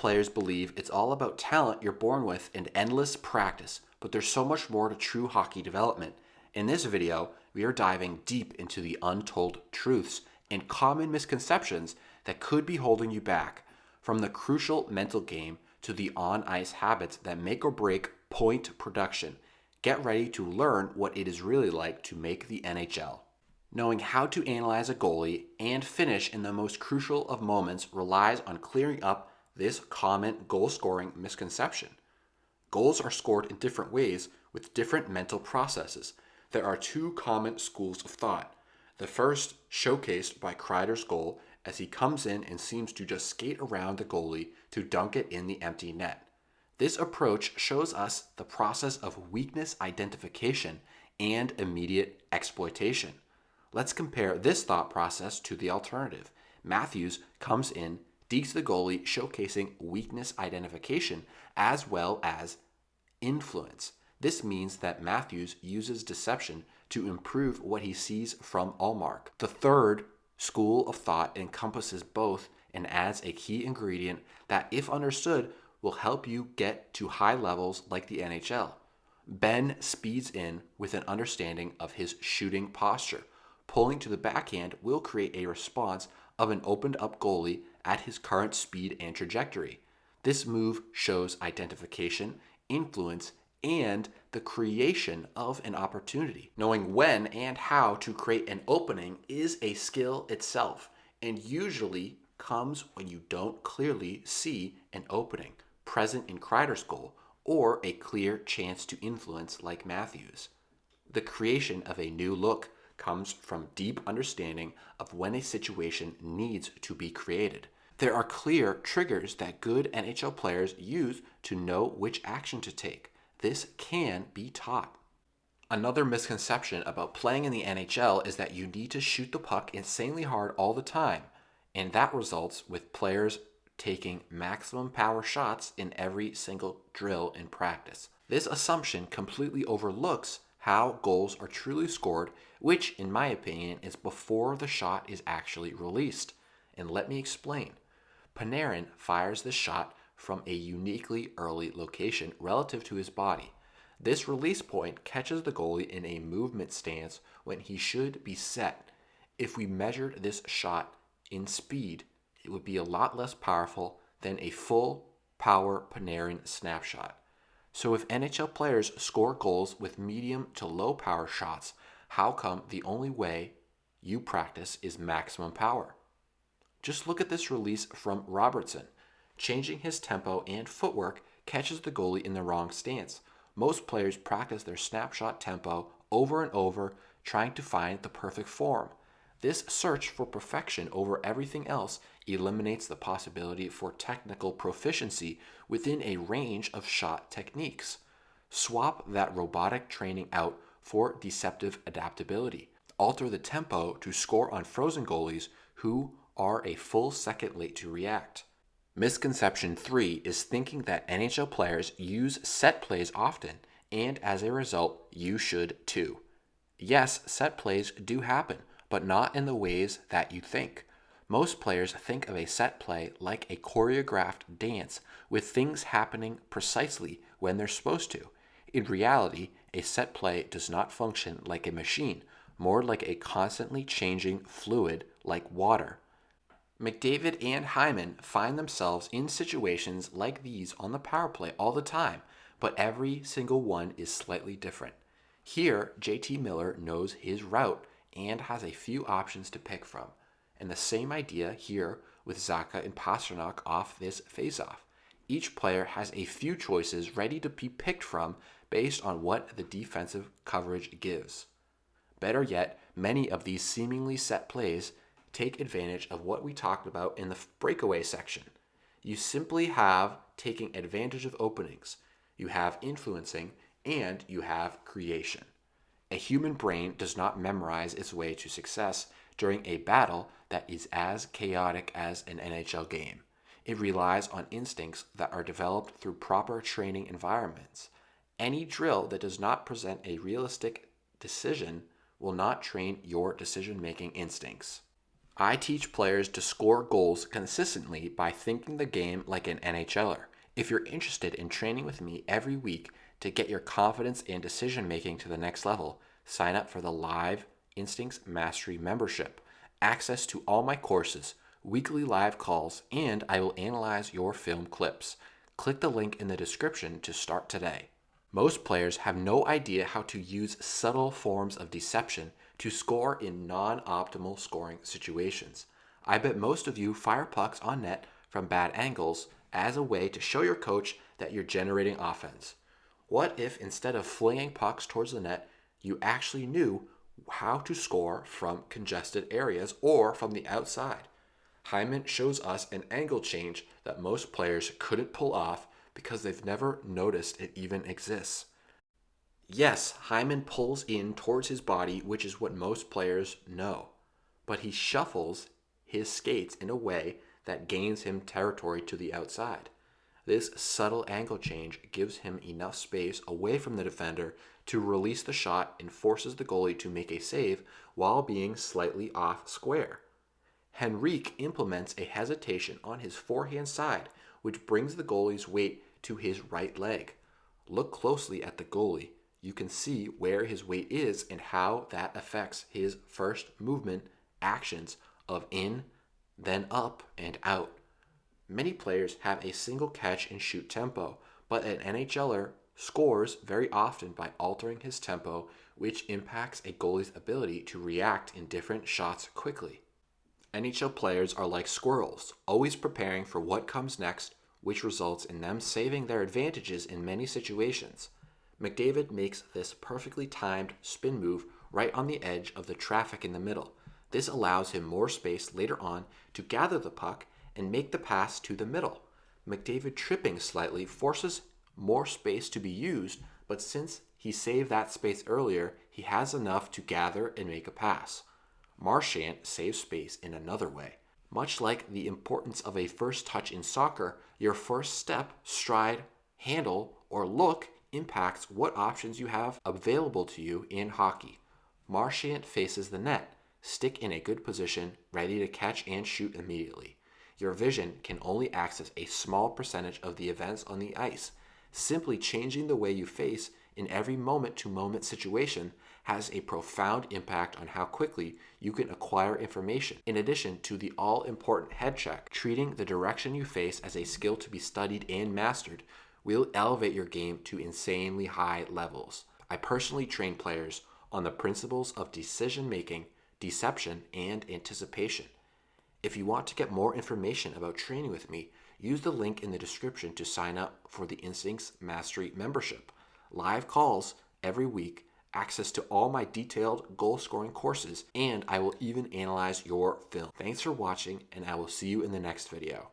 players believe it's all about talent you're born with and endless practice, but there's so much more to true hockey development. In this video, we are diving deep into the untold truths and common misconceptions that could be holding you back, from the crucial mental game to the on-ice habits that make or break point production. Get ready to learn what it is really like to make the NHL. Knowing how to analyze a goalie and finish in the most crucial of moments relies on clearing up this common goal-scoring misconception. Goals are scored in different ways with different mental processes. There are two common schools of thought. The first, showcased by Kreider's goal, as he comes in and seems to just skate around the goalie to dunk it in the empty net. This approach shows us the process of weakness identification and immediate exploitation. Let's compare this thought process to the alternative. Matthews comes in, dekes the goalie, showcasing weakness identification as well as influence. This means that Matthews uses deception to improve what he sees from Ullmark. The third school of thought encompasses both and adds a key ingredient that, if understood, will help you get to high levels like the NHL. Ben speeds in with an understanding of his shooting posture. Pulling to the backhand will create a response of an opened up goalie at his current speed and trajectory. This move shows identification, influence, and the creation of an opportunity. Knowing when and how to create an opening is a skill itself, and usually comes when you don't clearly see an opening present in Kreider's goal or a clear chance to influence like Matthews. The creation of a new look comes from deep understanding of when a situation needs to be created. There are clear triggers that good NHL players use to know which action to take. This can be taught. Another misconception about playing in the NHL is that you need to shoot the puck insanely hard all the time, and that results with players taking maximum power shots in every single drill in practice. This assumption completely overlooks how goals are truly scored, which, in my opinion, is before the shot is actually released. And let me explain. Panarin fires the shot from a uniquely early location relative to his body. This release point catches the goalie in a movement stance when he should be set. If we measured this shot in speed, it would be a lot less powerful than a full power Panarin snapshot. So if NHL players score goals with medium to low power shots, how come the only way you practice is maximum power? Just look at this release from Robertson. Changing his tempo and footwork catches the goalie in the wrong stance. Most players practice their snapshot tempo over and over, trying to find the perfect form. This search for perfection over everything else eliminates the possibility for technical proficiency within a range of shot techniques. Swap that robotic training out for deceptive adaptability. Alter the tempo to score on frozen goalies who are a full second late to react. Misconception 3 is thinking that NHL players use set plays often, and as a result, you should too. Yes, set plays do happen, but not in the ways that you think. Most players think of a set play like a choreographed dance with things happening precisely when they're supposed to. In reality, a set play does not function like a machine, more like a constantly changing fluid like water. McDavid and Hyman find themselves in situations like these on the power play all the time, but every single one is slightly different. Here, JT Miller knows his route and has a few options to pick from. And the same idea here with Zacha and Pastrnak off this faceoff. Each player has a few choices ready to be picked from based on what the defensive coverage gives. Better yet, many of these seemingly set plays take advantage of what we talked about in the breakaway section. You simply have taking advantage of openings, you have influencing, and you have creation. A human brain does not memorize its way to success during a battle that is as chaotic as an NHL game. It relies on instincts that are developed through proper training environments. Any drill that does not present a realistic decision will not train your decision-making instincts. I teach players to score goals consistently by thinking the game like an NHLer. If you're interested in training with me every week to get your confidence and decision making to the next level, sign up for the Live Instincts Mastery membership, access to all my courses, weekly live calls, and I will analyze your film clips. Click the link in the description to start today. Most players have no idea how to use subtle forms of deception to score in non-optimal scoring situations. I bet most of you fire pucks on net from bad angles as a way to show your coach that you're generating offense. What if instead of flinging pucks towards the net, you actually knew how to score from congested areas or from the outside? Hyman shows us an angle change that most players couldn't pull off because they've never noticed it even exists. Yes, Hyman pulls in towards his body, which is what most players know, but he shuffles his skates in a way that gains him territory to the outside. This subtle angle change gives him enough space away from the defender to release the shot and forces the goalie to make a save while being slightly off square. Henrique implements a hesitation on his forehand side, which brings the goalie's weight to his right leg. Look closely at the goalie. You can see where his weight is and how that affects his first movement actions of in, then up, and out. Many players have a single catch and shoot tempo, but an NHLer scores very often by altering his tempo, which impacts a goalie's ability to react in different shots quickly. NHL players are like squirrels, always preparing for what comes next, which results in them saving their advantages in many situations. McDavid makes this perfectly timed spin move right on the edge of the traffic in the middle. This allows him more space later on to gather the puck and make the pass to the middle. McDavid tripping slightly forces more space to be used, but since he saved that space earlier, he has enough to gather and make a pass. Marchand saves space in another way. Much like the importance of a first touch in soccer, your first step, stride, handle, or look impacts what options you have available to you in hockey. Marchand faces the net, stick in a good position, ready to catch and shoot immediately. Your vision can only access a small percentage of the events on the ice. Simply changing the way you face in every moment-to-moment situation has a profound impact on how quickly you can acquire information. In addition to the all-important head check, treating the direction you face as a skill to be studied and mastered will elevate your game to insanely high levels. I personally train players on the principles of decision-making, deception, and anticipation. If you want to get more information about training with me, use the link in the description to sign up for the Instincts Mastery membership. Live calls every week, access to all my detailed goal scoring courses, and I will even analyze your film. Thanks for watching, and I will see you in the next video.